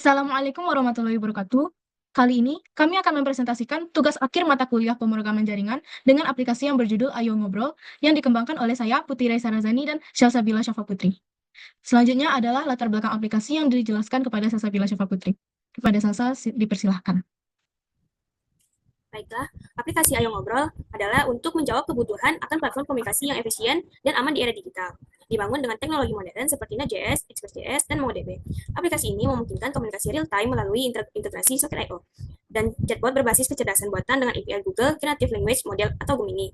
Assalamualaikum warahmatullahi wabarakatuh. Kali ini, kami akan mempresentasikan tugas akhir mata kuliah pemrograman jaringan dengan aplikasi yang berjudul Ayo Ngobrol yang dikembangkan oleh saya, Putri Raisa Razani dan Syalsabila Syafa Putri. Selanjutnya adalah latar belakang aplikasi yang dijelaskan kepada Syalsabila Syafa Putri. Kepada Salsa, dipersilahkan. Baiklah, aplikasi Ayo Ngobrol adalah untuk menjawab kebutuhan akan platform komunikasi yang efisien dan aman di era digital. Dibangun dengan teknologi modern seperti Node.js, Express.js, dan MongoDB. Aplikasi ini memungkinkan komunikasi real-time melalui integrasi Socket.io dan chatbot berbasis kecerdasan buatan dengan API Google, Creative Language Model, atau Gemini.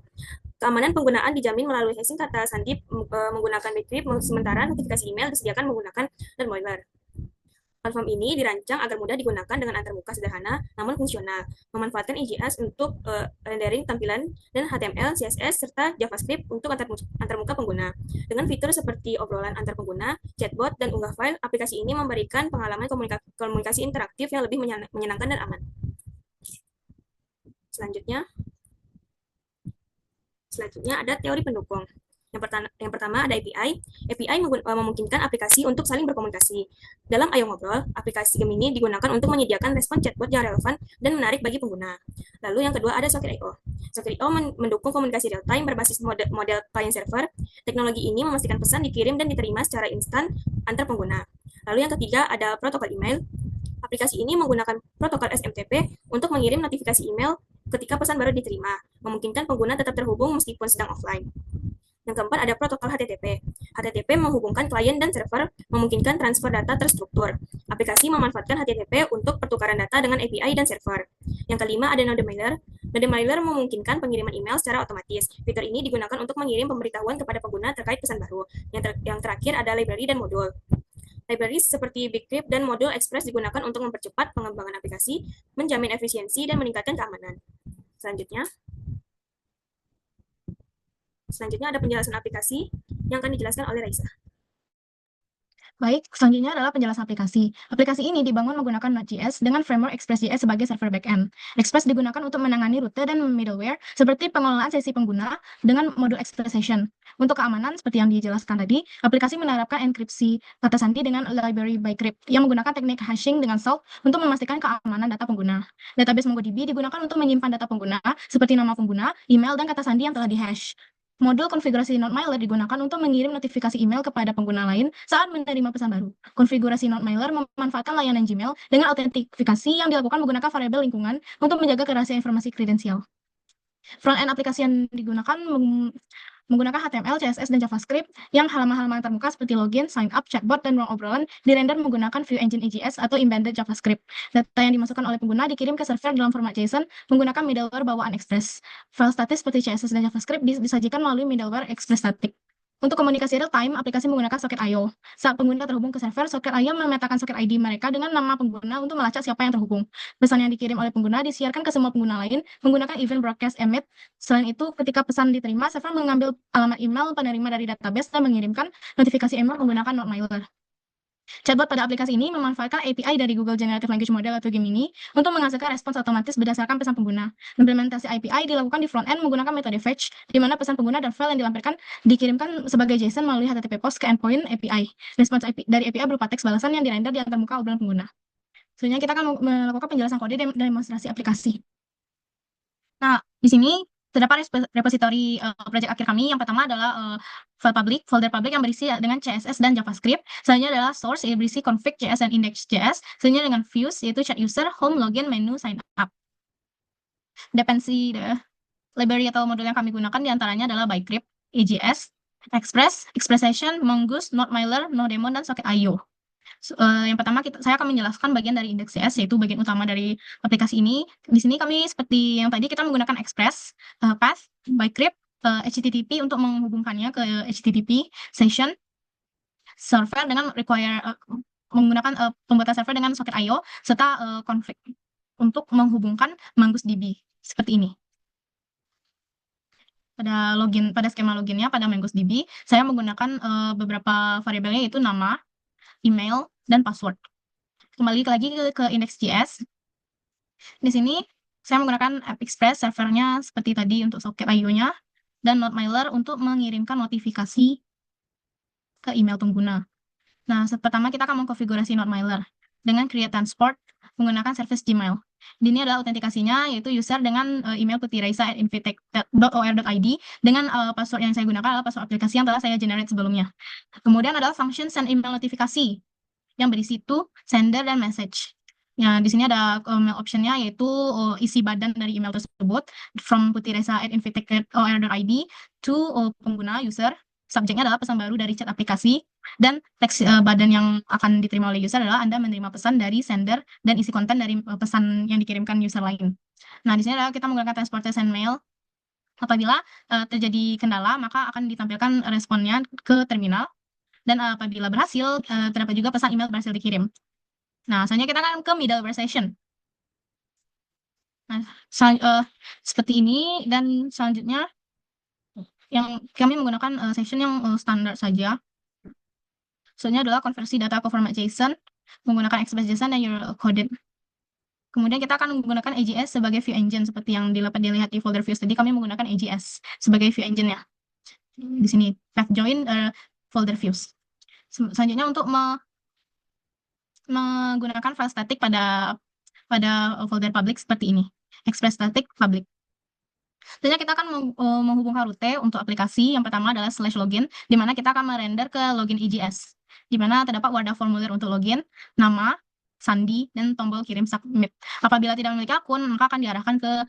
Keamanan penggunaan dijamin melalui hashing kata sandi menggunakan Bcrypt, sementara notifikasi email disediakan menggunakan Nerdmailer. Platform ini dirancang agar mudah digunakan dengan antarmuka sederhana namun fungsional, memanfaatkan EJS untuk rendering tampilan dan HTML, CSS, serta JavaScript untuk antarmuka pengguna. Dengan fitur seperti obrolan antar pengguna, chatbot, dan unggah file, aplikasi ini memberikan pengalaman komunikasi interaktif yang lebih menyenangkan dan aman. Selanjutnya, ada teori pendukung. Yang pertama ada API. API memungkinkan aplikasi untuk saling berkomunikasi. Dalam Ayo Ngobrol, aplikasi Gemini digunakan untuk menyediakan respon chatbot yang relevan dan menarik bagi pengguna. Lalu yang kedua ada Socket.io. Socket.io mendukung komunikasi real-time berbasis model client-server. Teknologi ini memastikan pesan dikirim dan diterima secara instan antar pengguna. Lalu yang ketiga ada protokol email. Aplikasi ini menggunakan protokol SMTP untuk mengirim notifikasi email ketika pesan baru diterima, memungkinkan pengguna tetap terhubung meskipun sedang offline. Yang keempat ada protokol HTTP. HTTP menghubungkan klien dan server, memungkinkan transfer data terstruktur. Aplikasi memanfaatkan HTTP untuk pertukaran data dengan API dan server. Yang kelima ada Nodemailer. Nodemailer memungkinkan pengiriman email secara otomatis. Fitur ini digunakan untuk mengirim pemberitahuan kepada pengguna terkait pesan baru. Yang terakhir ada library dan modul. Library seperti Bcrypt dan modul Express digunakan untuk mempercepat pengembangan aplikasi, menjamin efisiensi, dan meningkatkan keamanan. Selanjutnya ada penjelasan aplikasi yang akan dijelaskan oleh Raisa. Baik, selanjutnya adalah penjelasan aplikasi. Aplikasi ini dibangun menggunakan Node.js dengan framework Express.js sebagai server backend. Express digunakan untuk menangani rute dan middleware seperti pengelolaan sesi pengguna dengan modul Expressation. Untuk keamanan, seperti yang dijelaskan tadi, aplikasi menerapkan enkripsi kata sandi dengan library Bcrypt yang menggunakan teknik hashing dengan salt untuk memastikan keamanan data pengguna. Database MongoDB digunakan untuk menyimpan data pengguna seperti nama pengguna, email, dan kata sandi yang telah dihash. Modul konfigurasi Nodemailer digunakan untuk mengirim notifikasi email kepada pengguna lain saat menerima pesan baru. Konfigurasi Nodemailer memanfaatkan layanan Gmail dengan autentifikasi yang dilakukan menggunakan variabel lingkungan untuk menjaga kerahasiaan informasi kredensial. Front-end aplikasi yang digunakan menggunakan HTML, CSS, dan JavaScript yang halaman-halaman terbuka seperti login, sign up, chatbot, dan ruang obrolan dirender menggunakan View Engine EJS atau Embedded JavaScript. Data yang dimasukkan oleh pengguna dikirim ke server dalam format JSON menggunakan middleware bawaan Express. File statis seperti CSS dan JavaScript disajikan melalui middleware Express Static. Untuk komunikasi real-time, aplikasi menggunakan Socket.io. Saat pengguna terhubung ke server, Socket.io memetakan socket ID mereka dengan nama pengguna untuk melacak siapa yang terhubung. Pesan yang dikirim oleh pengguna disiarkan ke semua pengguna lain menggunakan event broadcast emit. Selain itu, ketika pesan diterima, server mengambil alamat email penerima dari database dan mengirimkan notifikasi email menggunakan Nodemailer. Chatbot pada aplikasi ini memanfaatkan API dari Google Generative Language Model atau Gemini untuk menghasilkan respons otomatis berdasarkan pesan pengguna. Implementasi API dilakukan di front-end menggunakan metode fetch, di mana pesan pengguna dan file yang dilampirkan dikirimkan sebagai JSON melalui HTTP POST ke endpoint API. Respons dari API berupa teks balasan yang dirender di antarmuka obrolan pengguna. Selanjutnya kita akan melakukan penjelasan kode dan demonstrasi aplikasi. Nah, di sini terdapat repositori proyek akhir kami. Yang pertama adalah file public, folder public yang berisi dengan CSS dan JavaScript. Selanjutnya adalah source, yang berisi config.js dan index.js. Selanjutnya dengan views, yaitu chat user, home, login, menu, sign up. Dependensi library atau modul yang kami gunakan diantaranya adalah Bcrypt, EJS, Express, Expressation, Mongoose, Nodemailer, Nodemon, dan Socket.io. Yang pertama saya akan menjelaskan bagian dari index.js, yaitu bagian utama dari aplikasi ini. Di sini kami seperti yang tadi kita menggunakan Express, Path, Bcrypt, HTTP untuk menghubungkannya ke HTTP session server dengan menggunakan pembuatan server dengan Socket.io serta config untuk menghubungkan MongoDB seperti ini. Pada skema loginnya pada MongoDB, saya menggunakan beberapa variabelnya, yaitu nama, email, dan password. Kembali lagi ke index.js. Di sini saya menggunakan AppExpress servernya seperti tadi untuk Socket.io-nya dan Nodemailer untuk mengirimkan notifikasi ke email pengguna. Nah, pertama kita akan mengkonfigurasi Nodemailer. dengan create transport menggunakan service Gmail. Ini adalah autentikasinya, yaitu user dengan email putiraisa@invitec.or.id dengan password yang saya gunakan adalah password aplikasi yang telah saya generate sebelumnya. Kemudian adalah function send email notifikasi yang berisi to, sender, dan message. Ya, di sini ada mail optionnya yaitu isi badan dari email tersebut from putiresa@invitec.or.id to pengguna user. Subjeknya adalah pesan baru dari chat aplikasi dan teks badan yang akan diterima oleh user adalah Anda menerima pesan dari sender dan isi konten dari pesan yang dikirimkan user lain. Nah, di sini adalah kita menggunakan transportation mail. Apabila terjadi kendala, maka akan ditampilkan responnya ke terminal dan apabila berhasil, terdapat juga pesan email berhasil dikirim. Nah, selanjutnya kita akan ke middleware session. Nah, seperti ini dan selanjutnya yang kami menggunakan session yang standar saja. Selanjutnya adalah konversi data ke format JSON menggunakan Express.json dan URL coded. Kemudian kita akan menggunakan AJS sebagai view engine seperti yang dilihat di folder views tadi. Kami menggunakan AJS sebagai view engine-nya. Di sini path join folder views. Selanjutnya untuk menggunakan file static pada folder public seperti ini. Express static public. Selanjutnya kita akan menghubungkan rute untuk aplikasi. Yang pertama adalah /login, di mana kita akan merender ke login EJS, di mana terdapat wadah formulir untuk login, nama, sandi, dan tombol kirim submit. Apabila tidak memiliki akun, maka akan diarahkan ke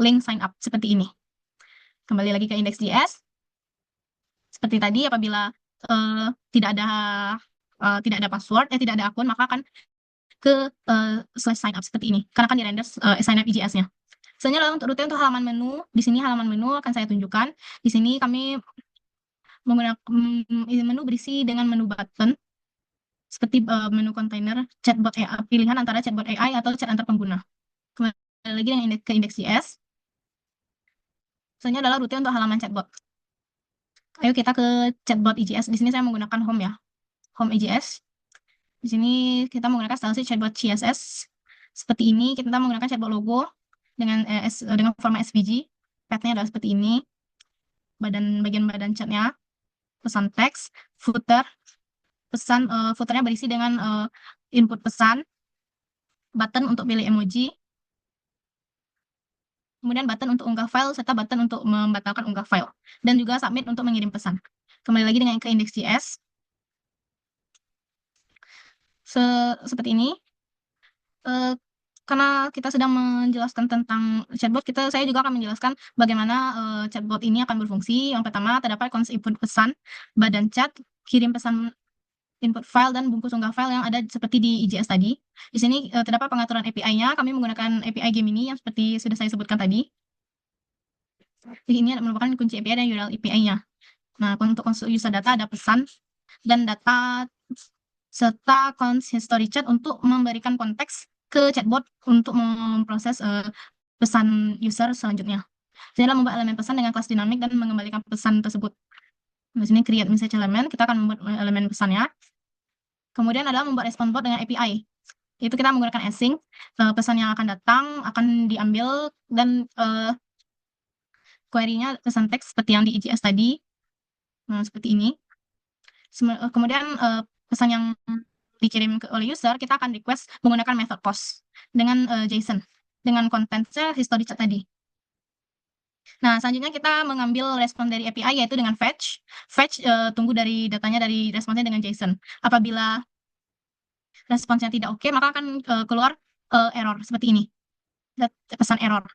link sign up seperti ini. Kembali lagi ke index.js. Seperti tadi, apabila tidak ada password, tidak ada akun, maka akan ke /sign up seperti ini, karena akan dirender sign up EJS-nya. Selanjutnya adalah untuk rute untuk halaman menu. Di sini halaman menu akan saya tunjukkan. Di sini kami menggunakan menu berisi dengan menu button seperti menu kontainer, chatbot AI, pilihan antara chatbot AI atau chat antar pengguna. Kembali lagi dengan ke index.js. Selanjutnya adalah rute untuk halaman chatbot. Ayo kita ke chatbot EJS. Di sini saya menggunakan home ya, home EJS. Di sini kita menggunakan style chatbot CSS seperti ini. Kita menggunakan chatbot logo dengan format SVG. Path-nya adalah seperti ini. Bagian badan chatnya, pesan teks, footer, footernya berisi dengan input pesan, button untuk pilih emoji, kemudian button untuk unggah file, serta button untuk membatalkan unggah file, dan juga submit untuk mengirim pesan. Kembali lagi dengan ke index.js. Seperti ini. Karena kita sedang menjelaskan tentang chatbot, saya juga akan menjelaskan bagaimana chatbot ini akan berfungsi. Yang pertama, terdapat konsep input pesan, badan chat, kirim pesan input file, dan bungkus unggah file yang ada seperti di EJS tadi. Di sini terdapat pengaturan API-nya. Kami menggunakan API Gemini yang seperti sudah saya sebutkan tadi. Ini merupakan kunci API dan URL API-nya. Nah, untuk user data ada pesan dan data serta history chat untuk memberikan konteks ke chatbot untuk memproses pesan user selanjutnya. Saya membuat elemen pesan dengan kelas dinamik dan mengembalikan pesan tersebut. Di sini create message element, kita akan membuat elemen pesannya. Kemudian adalah membuat response bot dengan API. Itu kita menggunakan async, pesan yang akan datang akan diambil dan query-nya pesan teks seperti yang di EJS tadi. Nah, seperti ini. Kemudian pesan yang dikirim oleh user, kita akan request menggunakan method post dengan JSON, dengan kontennya history chat tadi. Nah, selanjutnya kita mengambil respon dari API, yaitu dengan fetch. Fetch tunggu dari datanya dari responsnya dengan JSON. Apabila responsnya tidak oke, maka akan keluar error seperti ini, pesan error.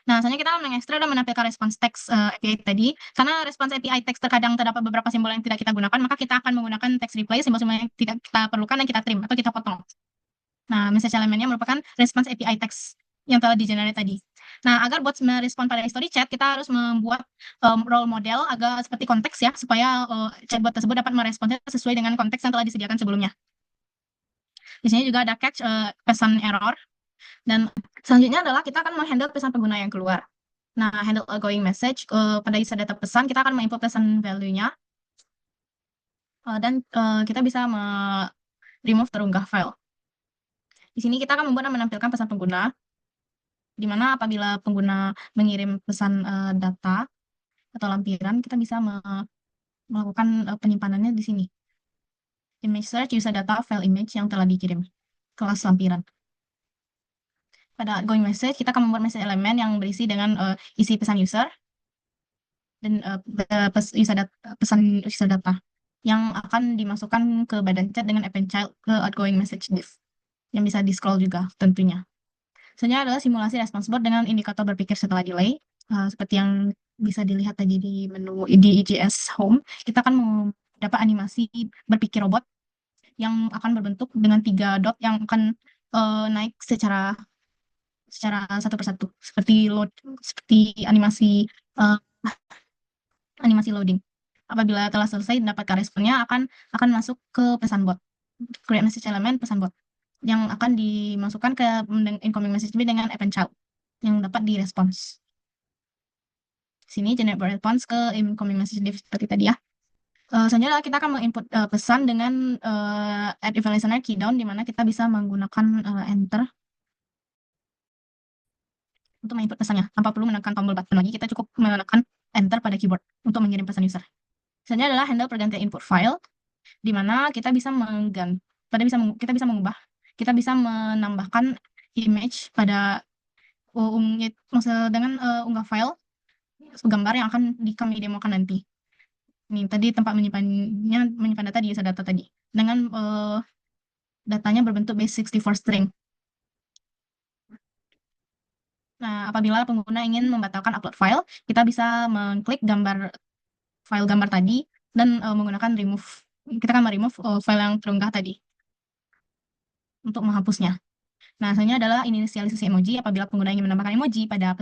Nah, selanjutnya kita mengekstrak dan menampilkan respons teks API tadi. Karena respons API teks terkadang terdapat beberapa simbol yang tidak kita gunakan, maka kita akan menggunakan text replay, simbol-simbol yang tidak kita perlukan dan kita trim atau kita potong. Nah, message elemennya merupakan respons API teks yang telah di-generate tadi. Nah, agar bot merespon pada history chat, kita harus membuat role model agak seperti konteks ya, supaya chatbot tersebut dapat meresponsnya sesuai dengan konteks yang telah disediakan sebelumnya. Di sini juga ada catch pesan error. Dan selanjutnya adalah kita akan menghandle pesan pengguna yang keluar. Nah, handle outgoing message pada user data pesan, kita akan mengimport pesan value-nya. Dan kita bisa remove terunggah file. Di sini kita akan membuat dan menampilkan pesan pengguna, di mana apabila pengguna mengirim pesan data atau lampiran, kita bisa melakukan penyimpanannya di sini. Image search user data file image yang telah dikirim. kelas lampiran. Pada outgoing message, kita akan membuat message elemen yang berisi dengan isi pesan user dan pesan user data yang akan dimasukkan ke badan chat dengan append child ke outgoing message div yang bisa di scroll juga tentunya. Selanjutnya adalah simulasi responseboard dengan indikator berpikir setelah delay. Seperti yang bisa dilihat tadi di menu di EJS Home, kita akan dapat animasi berpikir robot yang akan berbentuk dengan 3 dot yang akan naik secara satu persatu, seperti uh, animasi loading. Apabila telah selesai dapatkan responnya akan masuk ke pesan bot, create message element pesan bot yang akan dimasukkan ke incoming message dengan append child yang dapat direspons. Sini generate response ke incoming message div seperti tadi ya. Selanjutnya kita akan menginput pesan dengan add event listener key down, di mana kita bisa menggunakan enter untuk menginput pesannya tanpa perlu menekan tombol button lagi. Kita cukup menekan enter pada keyboard untuk mengirim pesan user. Selanjutnya adalah handle pergantian input file, di mana kita bisa kita bisa mengubah, kita bisa menambahkan image pada dengan unggah file gambar yang akan kami demokan nanti. Ini tadi tempat menyimpan data di user data tadi dengan datanya berbentuk base64 string. Nah, apabila pengguna ingin membatalkan upload file, kita bisa mengklik file gambar tadi dan menggunakan remove. Kita akan remove file yang terunggah tadi untuk menghapusnya. Nah, selanjutnya adalah inisialisasi emoji. Apabila pengguna ingin menambahkan emoji pada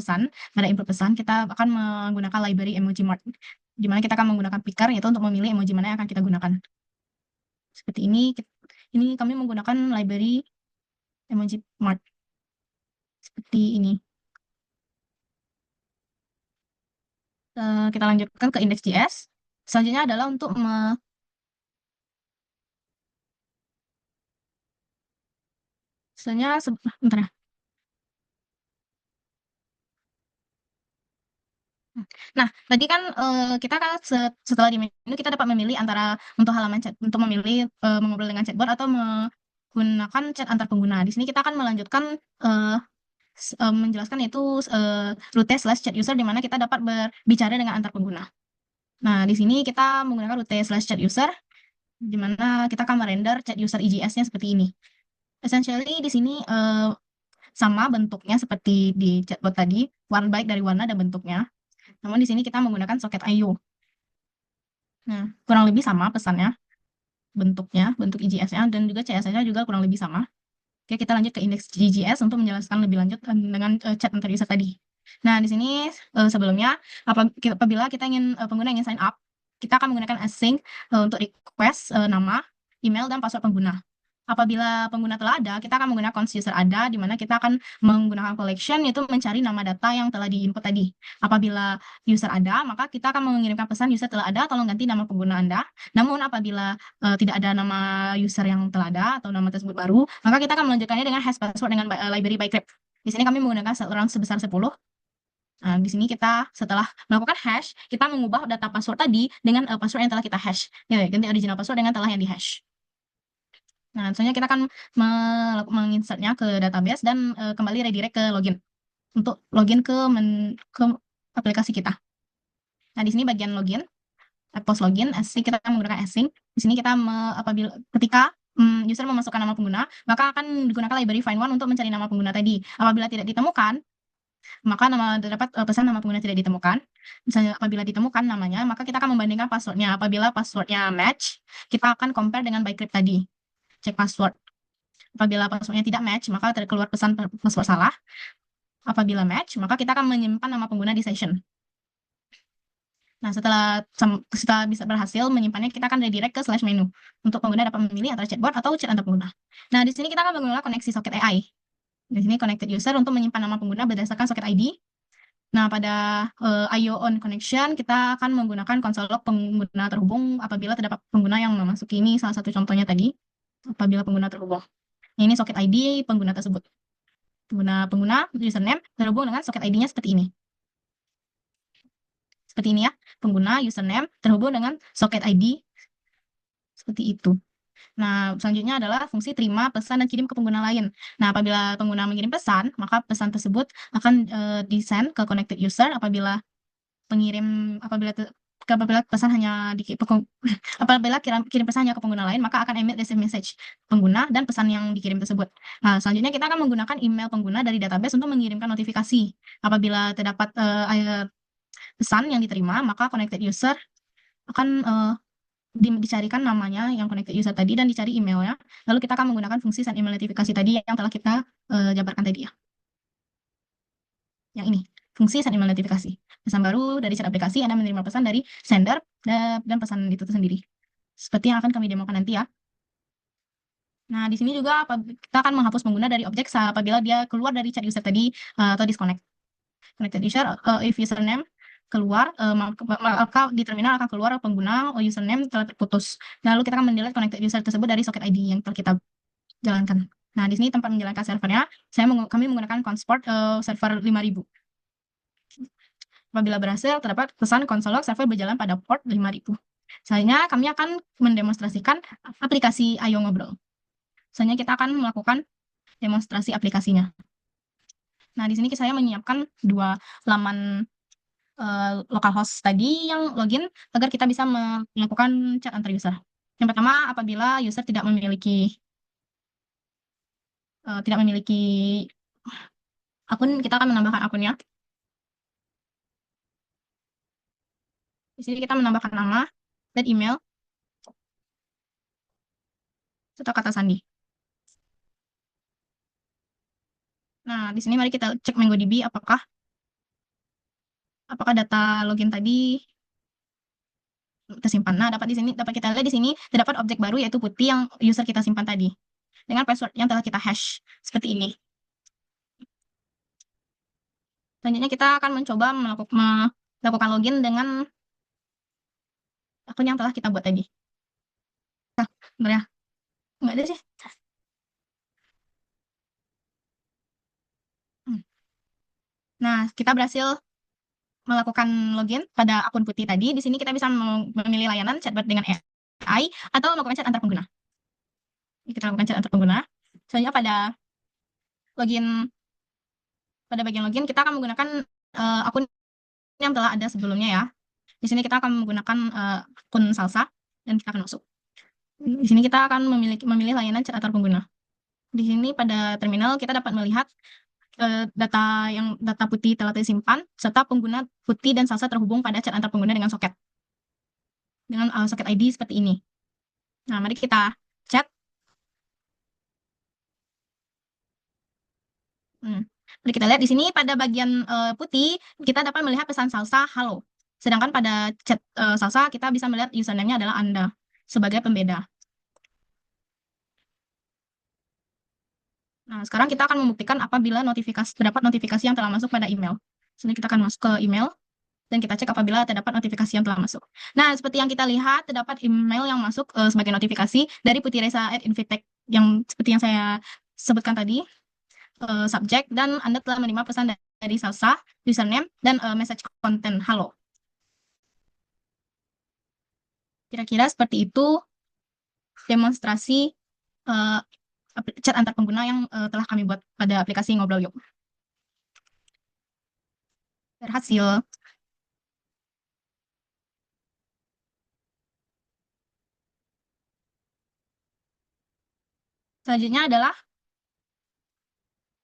input pesan, kita akan menggunakan library emoji mart, di mana kita akan menggunakan picker yaitu untuk memilih emoji mana yang akan kita gunakan. Seperti ini kami menggunakan library emoji mart seperti ini. Kita lanjutkan ke index.js. Selanjutnya adalah untuk bentar ya. Nah, tadi kan kita kan setelah di menu kita dapat memilih antara untuk halaman chat, untuk memilih mengobrol dengan chatbot atau menggunakan chat antar pengguna. Di sini kita akan melanjutkan menjelaskan yaitu route/chat user, di mana kita dapat berbicara dengan antar pengguna. Nah, di sini kita menggunakan route/chat user, di mana kita akan merender chat user EJS-nya seperti ini. Essentially di sini sama bentuknya seperti di chatbot tadi, baik dari warna dan bentuknya. Namun di sini kita menggunakan soket IO. Nah, kurang lebih sama pesannya, bentuk EJS-nya dan juga CSS-nya juga kurang lebih sama. Oke, kita lanjut ke indeks GJS untuk menjelaskan lebih lanjut dengan chat antar user tadi. Nah, di sini sebelumnya apabila pengguna ingin sign up, kita akan menggunakan async untuk request nama, email, dan password pengguna. Apabila pengguna telah ada, kita akan menggunakan const user ada, di mana kita akan menggunakan collection, yaitu mencari nama data yang telah diinput tadi. Apabila user ada, maka kita akan mengirimkan pesan user telah ada, tolong ganti nama pengguna Anda. Namun apabila tidak ada nama user yang telah ada atau nama tersebut baru, maka kita akan melanjutkannya dengan hash password dengan library bytecrypt. Di sini kami menggunakan set round sebesar 10. Nah, di sini kita setelah melakukan hash, kita mengubah data password tadi dengan password yang telah kita hash. Ya, ganti original password dengan telah yang di hash. Nah, selanjutnya kita akan menginsertnya ke database dan kembali redirect ke login untuk login ke aplikasi kita. Nah, di sini bagian login, post login, async, kita menggunakan async. Di sini kita apabila ketika user memasukkan nama pengguna, maka akan digunakan library find one untuk mencari nama pengguna tadi. Apabila tidak ditemukan, maka dapat pesan nama pengguna tidak ditemukan. Misalnya apabila ditemukan namanya, maka kita akan membandingkan passwordnya. Apabila passwordnya match, kita akan compare dengan bytecrypt tadi. Cek password. Apabila passwordnya tidak match, maka keluar pesan password salah. Apabila match, maka kita akan menyimpan nama pengguna di session. Nah, setelah bisa berhasil menyimpannya, kita akan redirect ke slash menu untuk pengguna dapat memilih antara chatbot atau chat antar pengguna. Nah, di sini kita akan menggunakan koneksi soket AI. Di sini connected user untuk menyimpan nama pengguna berdasarkan soket ID. Nah, pada IO on connection, kita akan menggunakan konsol log pengguna terhubung apabila terdapat pengguna yang memasuki. Ini salah satu contohnya tadi, apabila pengguna terhubung. Nah, ini soket ID pengguna tersebut. Pengguna username terhubung dengan soket ID-nya seperti ini. Seperti ini ya, pengguna username terhubung dengan soket ID seperti itu. Nah, selanjutnya adalah fungsi terima pesan dan kirim ke pengguna lain. Nah, apabila pengguna mengirim pesan, maka pesan tersebut akan di-send ke connected user apabila pesan hanya apabila kirim pesan hanya ke pengguna lain, maka akan emit receive message pengguna dan pesan yang dikirim tersebut. Nah, selanjutnya kita akan menggunakan email pengguna dari database untuk mengirimkan notifikasi. Apabila terdapat pesan yang diterima, maka connected user akan dicarikan namanya yang connected user tadi dan dicari emailnya. Lalu kita akan menggunakan fungsi send email notifikasi tadi yang telah kita jabarkan tadi ya. Yang ini, fungsi send email notifikasi. Pesan baru dari chat aplikasi, Anda menerima pesan dari sender dan pesan itu sendiri. Seperti yang akan kami demokan nanti ya. Nah, di sini juga kita akan menghapus pengguna dari objek apabila dia keluar dari chat user tadi atau disconnect. Connected user, if username keluar, maka di terminal akan keluar pengguna username telah terputus. Lalu kita akan mendelete connected user tersebut dari socket ID yang telah kita jalankan. Nah, di sini tempat menjalankan servernya, kami menggunakan Consport server 5000. Apabila berhasil, terdapat pesan konsol log server berjalan pada port 5000. Selanjutnya, kami akan mendemonstrasikan aplikasi Ayo Ngobrol. Selanjutnya, kita akan melakukan demonstrasi aplikasinya. Nah, di sini saya menyiapkan dua laman localhost tadi yang login agar kita bisa melakukan chat antar user. Yang pertama, apabila user tidak memiliki akun, kita akan menambahkan akunnya. Di sini kita menambahkan nama dan email serta kata sandi. Nah, di sini mari kita cek MongoDB apakah data login tadi tersimpan. Nah, dapat kita lihat di sini terdapat objek baru yaitu putih yang user kita simpan tadi dengan password yang telah kita hash seperti ini. Selanjutnya kita akan mencoba melakukan login dengan akun yang telah kita buat tadi. Nah, bentar ya. Nggak ada sih. Hmm. Nah, kita berhasil melakukan login pada akun putih tadi. Di sini kita bisa memilih layanan chatbot dengan AI atau melakukan chat antar pengguna. Kita lakukan chat antar pengguna. Selanjutnya login pada bagian login kita akan menggunakan akun yang telah ada sebelumnya ya. Di sini kita akan menggunakan akun Salsa dan kita akan masuk. Di sini kita akan memilih layanan chat antar pengguna. Di sini pada terminal kita dapat melihat data putih telah disimpan serta pengguna putih dan Salsa terhubung pada chat antar pengguna dengan soket soket ID seperti ini. Nah, mari kita chat. Mari kita lihat di sini pada bagian putih kita dapat melihat pesan Salsa halo. Sedangkan pada chat Salsa kita bisa melihat username-nya adalah Anda sebagai pembeda. Nah, sekarang kita akan membuktikan apabila terdapat notifikasi yang telah masuk pada email. Sini kita akan masuk ke email dan kita cek apabila terdapat notifikasi yang telah masuk. Nah, seperti yang kita lihat terdapat email yang masuk sebagai notifikasi dari Putih Reza @invitech yang seperti yang saya sebutkan tadi. Subjek dan Anda telah menerima pesan dari Salsa, username, dan message konten halo. Kira-kira seperti itu demonstrasi uh, chat antar pengguna yang telah kami buat pada aplikasi Ngobrol Yuk. Berhasil. Selanjutnya adalah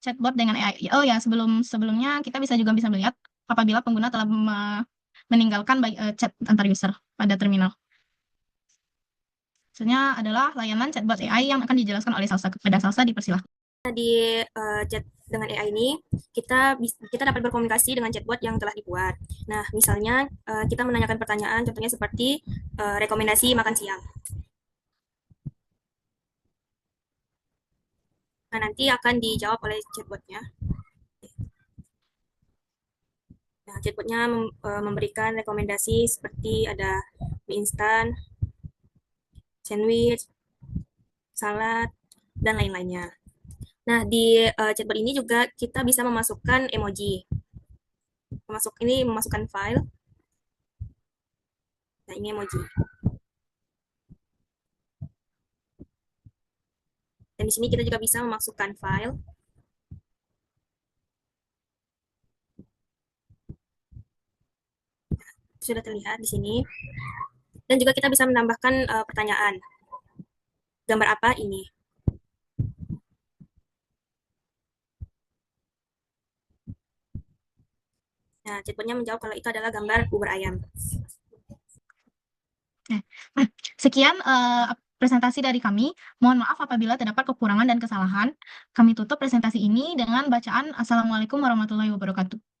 chatbot dengan AI. Oh ya, sebelumnya kita bisa melihat apabila pengguna telah meninggalkan chat antar user pada terminal. Selanjutnya adalah layanan chatbot AI yang akan dijelaskan oleh Salsa. Kepada Salsa dipersilahkan. Di chat dengan AI ini kita dapat berkomunikasi dengan chatbot yang telah dibuat. Nah, misalnya kita menanyakan pertanyaan, contohnya seperti rekomendasi makan siang. Nah, nanti akan dijawab oleh chatbotnya. Nah, chatbotnya memberikan rekomendasi seperti ada mie instan, sandwich, salad, dan lain-lainnya. Nah, di chatbot ini juga kita bisa memasukkan emoji. Memasukkan file. Nah, ini emoji. Dan di sini kita juga bisa memasukkan file. Sudah terlihat di sini. Dan juga kita bisa menambahkan pertanyaan. Gambar apa ini? Nah, chatbotnya menjawab kalau itu adalah gambar bubur ayam. Sekian presentasi dari kami. Mohon maaf apabila terdapat kekurangan dan kesalahan. Kami tutup presentasi ini dengan bacaan Assalamualaikum warahmatullahi wabarakatuh.